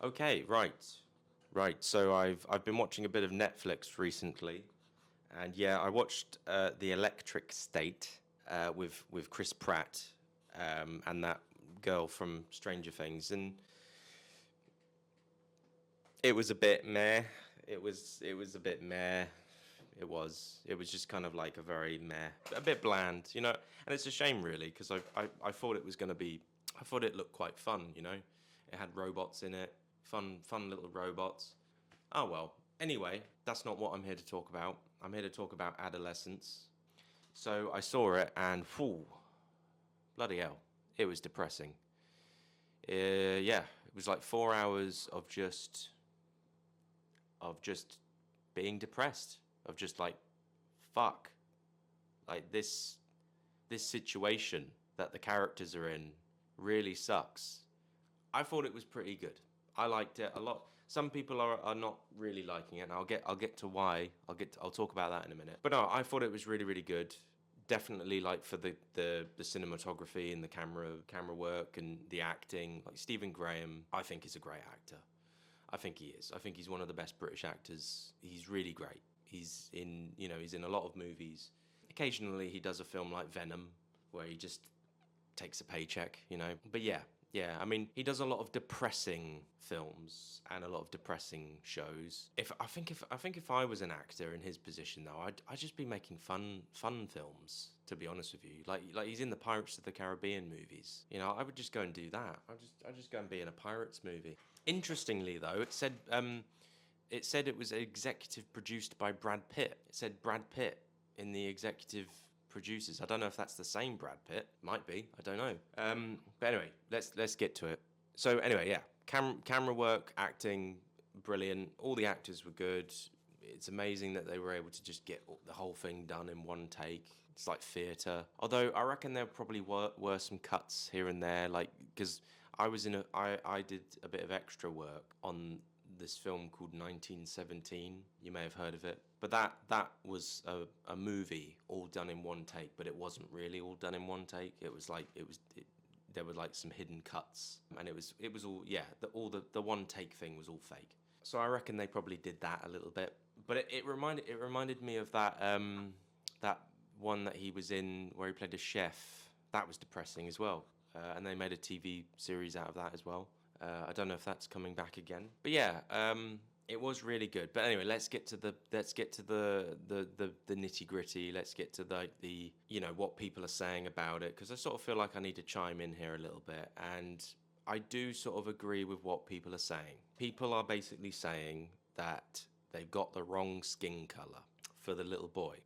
Okay, right. So I've been watching a bit of Netflix recently, and yeah, I watched The Electric State with Chris Pratt and that girl from Stranger Things, and it was a bit meh. It was a bit meh. It was just kind of like a very meh, a bit bland, And it's a shame really because I thought it was going to be. I thought it looked quite fun, It had robots in it, fun little robots. Oh well. Anyway, that's not what I'm here to talk about. I'm here to talk about Adolescence. So I saw it and, whew, bloody hell, it was depressing. Yeah, it was like 4 hours of just being depressed, of just like, fuck, like this situation that the characters are in really sucks. I thought it was pretty good. I liked it a lot. Some people are not really liking it, and I'll get to why. I'll talk about that in a minute. But no, I thought it was really really good. Definitely like for the cinematography and the camera work and the acting. Like Stephen Graham, I think is a great actor. I think he is. I think he's one of the best British actors. He's really great. He's in a lot of movies. Occasionally he does a film like Venom where he just takes a paycheck. But yeah. I mean, he does a lot of depressing films and a lot of depressing shows. If I was an actor in his position though, I'd just be making fun films. To be honest with you, like he's in the Pirates of the Caribbean movies. I would just go and do that. I just go and be in a pirates movie. Interestingly though, it said it was executive produced by Brad Pitt. It said Brad Pitt in the executive producers. I don't know if that's the same Brad Pitt. Might be. I don't know. But anyway, let's get to it. So anyway, yeah, camera work, acting, brilliant. All the actors were good. It's amazing that they were able to just get the whole thing done in one take. It's like theatre. Although I reckon there probably were some cuts here and there, like because I did a bit of extra work on this film called 1917. You may have heard of it, but that was a movie all done in one take. But it wasn't really all done in one take. It was like there were like some hidden cuts, and it was all yeah. The one take thing was all fake. So I reckon they probably did that a little bit. But it reminded me of that one that he was in where he played a chef. That was depressing as well. And they made a TV series out of that as well. I don't know if that's coming back again, but yeah, it was really good. But anyway, let's get to the nitty gritty. Let's get to the what people are saying about it, because I sort of feel like I need to chime in here a little bit, and I do sort of agree with what people are saying. People are basically saying that they've got the wrong skin color for the little boy.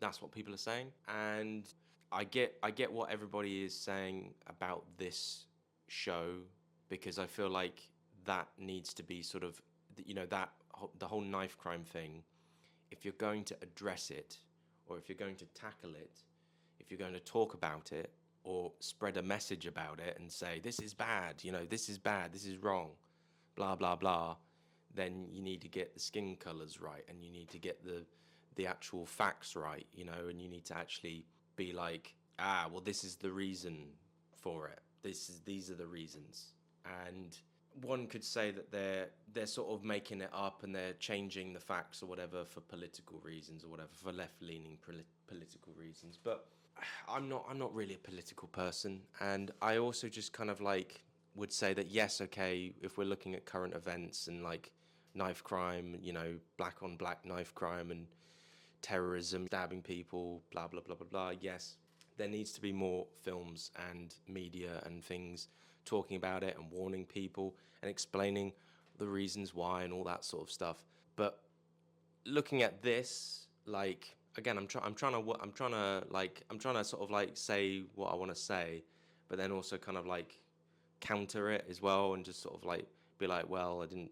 That's what people are saying, and I get what everybody is saying about this show, because I feel like that needs to be sort of the whole knife crime thing. If you're going to address it, or if you're going to tackle it, if you're going to talk about it, or spread a message about it and say this is bad, this is bad, this is wrong, blah blah blah, then you need to get the skin colors right, and you need to get the actual facts right, and you need to actually be like, well, this is the reason for it. These are the reasons. And one could say that they're sort of making it up and they're changing the facts or whatever for political reasons or whatever, for left-leaning political reasons. But I'm not really a political person, and I also just kind of like would say that yes, okay, if we're looking at current events and like knife crime, black on black knife crime and terrorism, stabbing people, blah blah blah blah blah, yes, there needs to be more films and media and things talking about it and warning people and explaining the reasons why and all that sort of stuff. But looking at this, like again, I'm trying to sort of like say what I want to say, but then also kind of like counter it as well, and just sort of like be like, well, I didn't,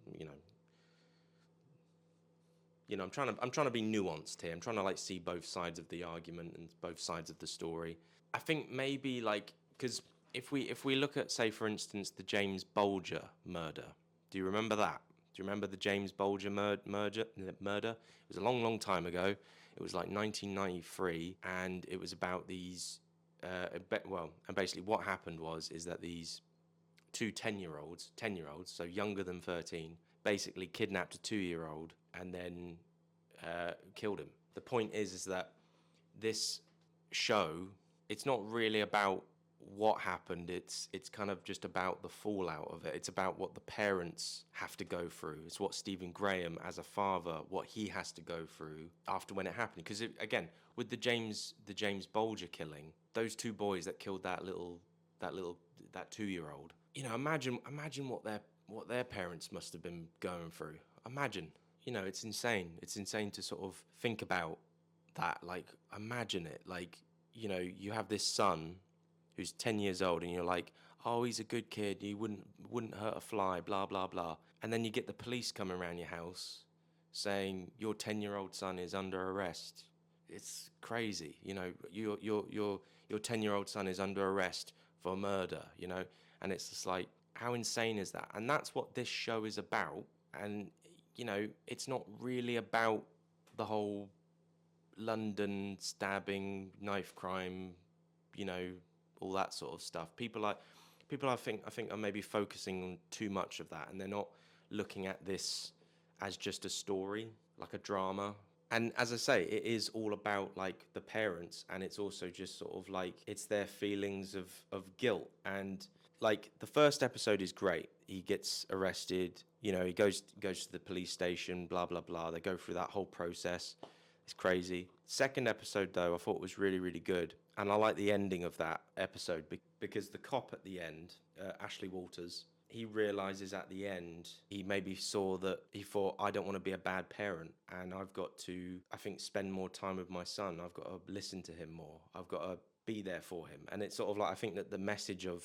I'm trying to be nuanced here. I'm trying to like see both sides of the argument and both sides of the story. I think maybe like because if we look at, say, for instance, the James Bulger murder. Do you remember that? Do you remember the James Bulger murder? It was a long, long time ago. It was like 1993, and it was about these. And basically, what happened is that these two 10-year-olds, so younger than 13, basically kidnapped a 2-year-old and then killed him. The point is that this show, it's not really about what happened. It's kind of just about the fallout of it. It's about what the parents have to go through. It's what Stephen Graham, as a father, what he has to go through after when it happened. Because again, with the James Bulger killing, those two boys that killed that 2-year-old. You know, imagine what their parents must have been going through. Imagine. You know, it's insane. It's insane to sort of think about that. Like, imagine it. Like, you know, you have this son who's 10 years old and you're like, oh, he's a good kid, he wouldn't hurt a fly, blah blah blah. And then you get the police coming around your house saying your 10-year-old son is under arrest. It's crazy. You know, your 10-year-old son is under arrest for murder, you know. And it's just like, how insane is that? And that's what this show is about. And you know, it's not really about the whole London stabbing, knife crime, you know, all that sort of stuff. People I think are maybe focusing on too much of that, and they're not looking at this as just a story, like a drama. And as I say, it is all about like the parents, and it's also just sort of like it's their feelings of guilt. And like the first episode is great. He gets arrested, you know, he goes to the police station, blah blah blah. They go through that whole process. It's crazy. Second episode though, I thought was really, really good. And I like the ending of that episode because the cop at the end, Ashley Walters, he realizes at the end, he maybe saw that, he thought, I don't want to be a bad parent, and I've got to, I think, spend more time with my son. I've got to listen to him more. I've got to be there for him. And it's sort of like, I think that the message of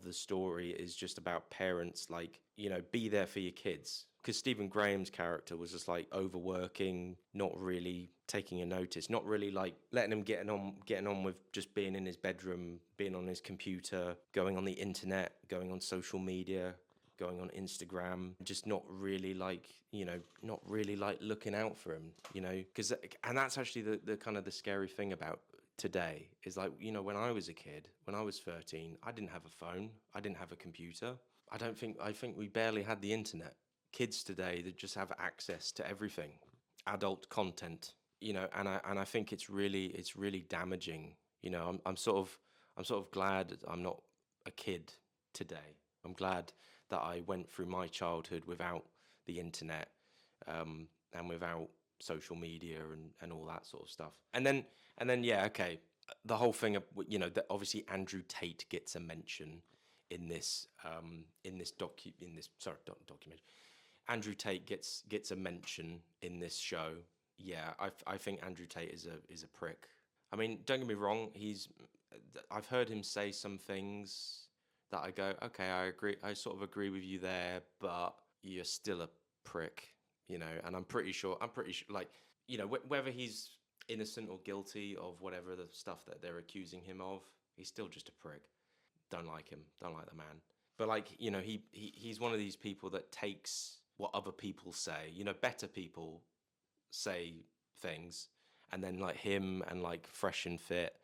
the story is just about parents, like, you know, be there for your kids. Because Stephen Graham's character was just like overworking, not really taking a notice, not really like letting him getting on with just being in his bedroom, being on his computer, going on the internet, going on social media, going on Instagram, just not really like, you know, not really like looking out for him, you know. And that's actually the kind of the scary thing about today is like, you know, when I was a kid, when I was 13, I didn't have a phone, I didn't have a computer. I think we barely had the internet. Kids today that just have access to everything, adult content, you know, and I think it's really damaging. You know, I'm sort of glad I'm not a kid today. I'm glad that I went through my childhood without the internet, and without social media and all that sort of stuff. And then yeah, okay, the whole thing of, you know, that obviously Andrew Tate gets a mention in this documentary. Andrew Tate gets a mention in this show. Yeah, I think Andrew Tate is a prick. I mean, don't get me wrong. I've heard him say some things that I go, okay, I agree. I sort of agree with you there, but you're still a prick, you know. And I'm pretty sure, like, you know, whether he's innocent or guilty of whatever the stuff that they're accusing him of, he's still just a prick. Don't like him. Don't like the man. But like, you know, he's one of these people that takes what other people say. You know, better people say things, and then like him and like Fresh and Fit,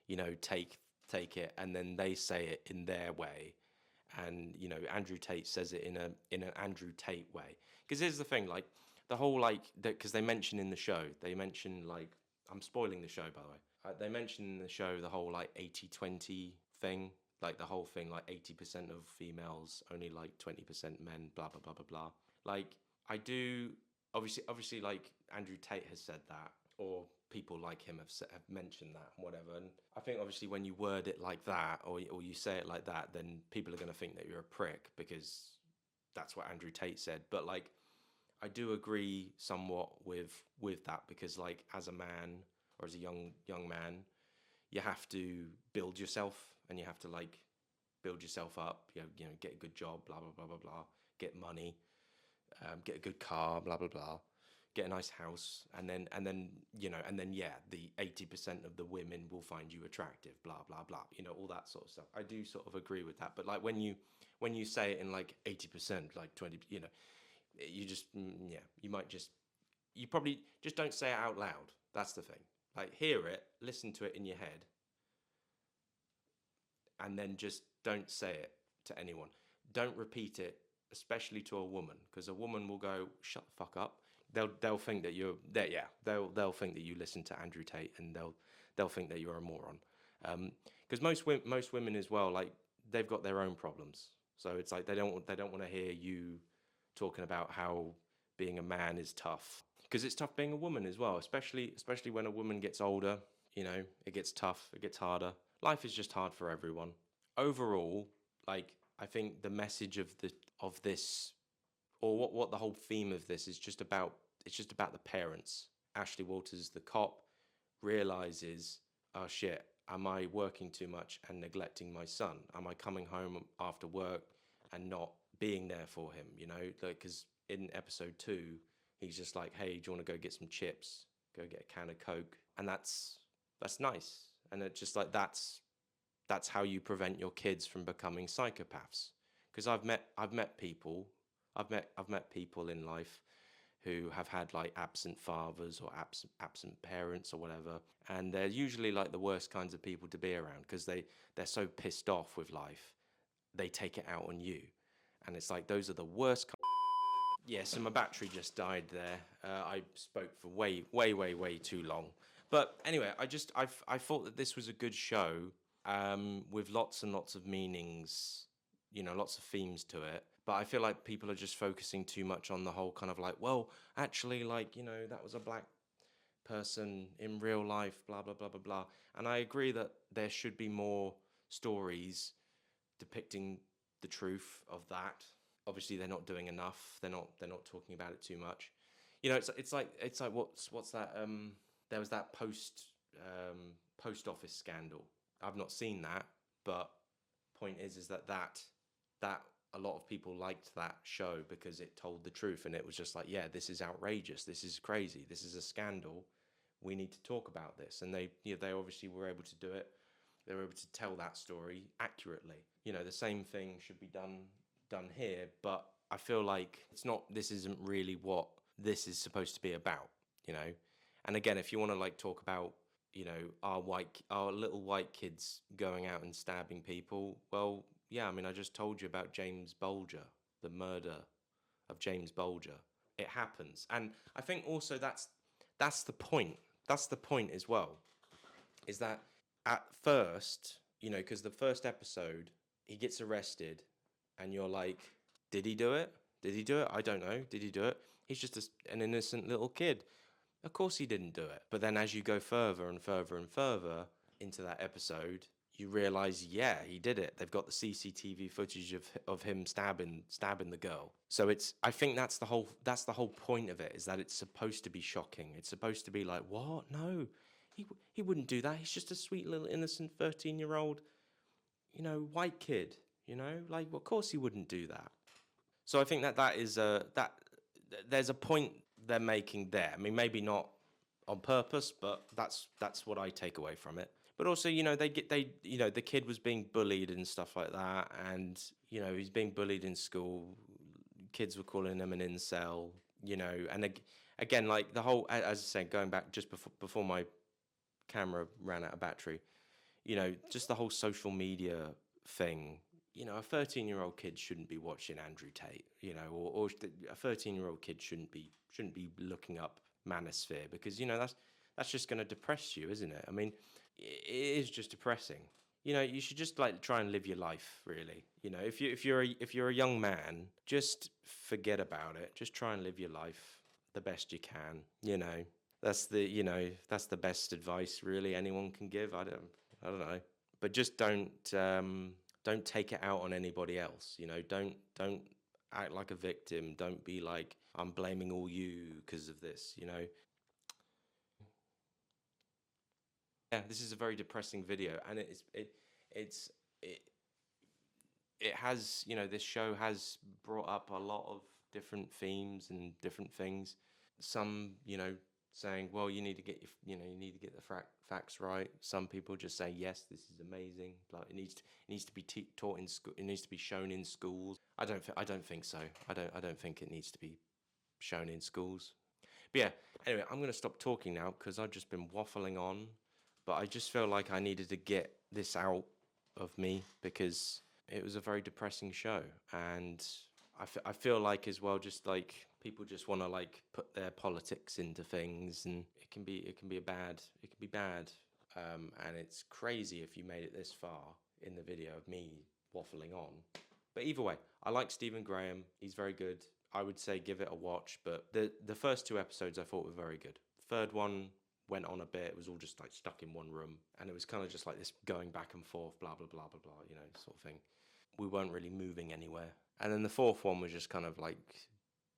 you know, take it, and then they say it in their way. And you know, Andrew Tate says it in an Andrew Tate way. Because here's the thing, like the whole like, because they mention in the show, like, I'm spoiling the show by the way. They mention in the show the whole like 80-20 thing. Like the whole thing, like 80% of females, only like 20% men, blah blah blah blah blah. Like, I do obviously like Andrew Tate has said that, or people like him have mentioned that, whatever. And I think obviously when you word it like that, or you say it like that, then people are going to think that you're a prick because that's what Andrew Tate said. But like, I do agree somewhat with that, because like as a man, or as a young man, you have to build yourself, and you have to like build yourself up, you know, get a good job, blah blah blah blah blah, get money, get a good car, blah blah blah, get a nice house, and then you know, and then yeah, the 80% of the women will find you attractive, blah blah blah, you know, all that sort of stuff. I do sort of agree with that. But like when you say it in like 80%, like 20, you know, you just yeah, you probably just don't say it out loud. That's the thing. Like, hear it, listen to it in your head, and then just don't say it to anyone. don't repeat it, especially to a woman, because a woman will go, "Shut the fuck up." They'll think that you're there. Yeah, they'll think that you listen to Andrew Tate, and they'll think that you're a moron. Because most women as well, like they've got their own problems. So it's like they don't want to hear you talking about how being a man is tough, because it's tough being a woman as well, especially when a woman gets older. It gets tough, it gets harder. Life is just hard for everyone. Overall, like I think the message of this, or what the whole theme of this is just about, it's just about the parents. Ashley Walters, the cop, realizes, oh shit, am I working too much and neglecting my son? Am I coming home after work and not being there for him? Because in episode 2, he's just like, hey, do you want to go get some chips? Go get a can of Coke. And that's nice. And it's just like, that's how you prevent your kids from becoming psychopaths. Because I've met people in life who have had like absent fathers or absent parents or whatever, and they're usually like the worst kinds of people to be around, because they're so pissed off with life, they take it out on you, and it's like those are the worst. Yeah, so my battery just died there. I spoke for way too long. But anyway, I thought that this was a good show, with lots and lots of meanings, lots of themes to it. But I feel like people are just focusing too much on the whole kind of like, well, actually, like, that was a black person in real life, blah, blah, blah, blah, blah. And I agree that there should be more stories depicting the truth of that. Obviously, they're not doing enough. They're not talking about it too much. It's like what's that? There was that post office scandal. I've not seen that, but point is that a lot of people liked that show because it told the truth, and it was just like, yeah, this is outrageous, this is crazy, this is a scandal. We need to talk about this, and they obviously were able to do it. They were able to tell that story accurately. The same thing should be done here, but I feel like this isn't really what this is supposed to be about. And again, if you want to like talk about our little white kids going out and stabbing people, well, yeah, I mean, I just told you about James Bulger, the murder of James Bulger. It happens, and I think also that's the point. That's the point as well, is that at first, because the first episode, he gets arrested, and you're like, did he do it? Did he do it? I don't know. Did he do it? He's just an innocent little kid. Of course he didn't do it. But then as you go further and further and further into that episode, you realize, yeah, he did it. They've got the CCTV footage of him stabbing the girl. So I think that's the whole point of it, is that it's supposed to be shocking. It's supposed to be like, what? No, he wouldn't do that. He's just a sweet little innocent 13-year-old, white kid. Like, of course he wouldn't do that. So I think that is that there's a point they're making there. I mean, maybe not on purpose, but that's what I take away from it. But also, the kid was being bullied and stuff like that, and he's being bullied in school. Kids were calling him an incel, and again, like the whole, as I said, going back just before my camera ran out of battery, just the whole social media thing. A 13-year-old kid shouldn't be watching Andrew Tate, or a 13-year-old kid shouldn't be looking up Manosphere, because that's just going to depress you, isn't it? I mean, it is just depressing. You should just like try and live your life, really. If you're a young man, just forget about it. Just try and live your life the best you can. That's the best advice really anyone can give. I don't know, but just don't take it out on anybody else. Don't act like a victim. Don't be like, I'm blaming all you because of this. Yeah, this is a very depressing video, and it has, this show has brought up a lot of different themes and different things. Some, saying, well, you need to get the facts right. Some people just say, yes, this is amazing. Like it needs to be taught in school. It needs to be shown in schools. I don't think so. I don't think it needs to be shown in schools. But yeah, anyway, I'm going to stop talking now because I've just been waffling on. But I just feel like I needed to get this out of me because it was a very depressing show, and I feel like as well, just like people just want to like put their politics into things, and it can be bad, and it's crazy if you made it this far in the video of me waffling on. But either way, I like Stephen Graham. He's very good. I would say give it a watch, but the first two episodes I thought were very good. Third one went on a bit. It was all just like stuck in one room, and it was kind of just like this going back and forth, blah blah blah blah blah, you know, sort of thing. We weren't really moving anywhere. And then the fourth one was just kind of like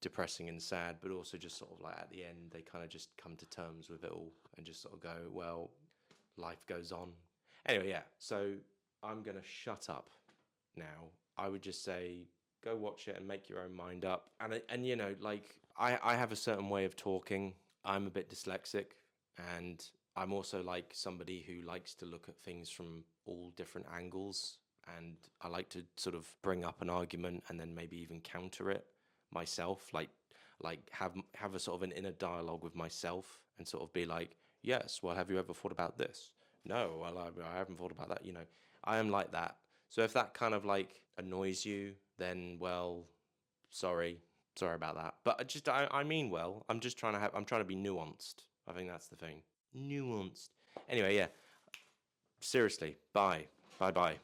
depressing and sad, but also just sort of like at the end they kind of just come to terms with it all and just sort of go, well, life goes on. Anyway, yeah. So I'm gonna shut up now. I would just say go watch it and make your own mind up. And you know, like I have a certain way of talking. I'm a bit dyslexic, and I'm also like somebody who likes to look at things from all different angles, and I like to sort of bring up an argument and then maybe even counter it myself, like have a sort of an inner dialogue with myself and sort of be like, yes, well, have you ever thought about this? No, well, I haven't thought about that. You know, I am like that. So if that kind of like annoys you, then well, sorry, sorry about that. But I mean well. I'm trying to be nuanced. I think that's the thing. Nuanced. Anyway, yeah. Seriously, bye. Bye bye.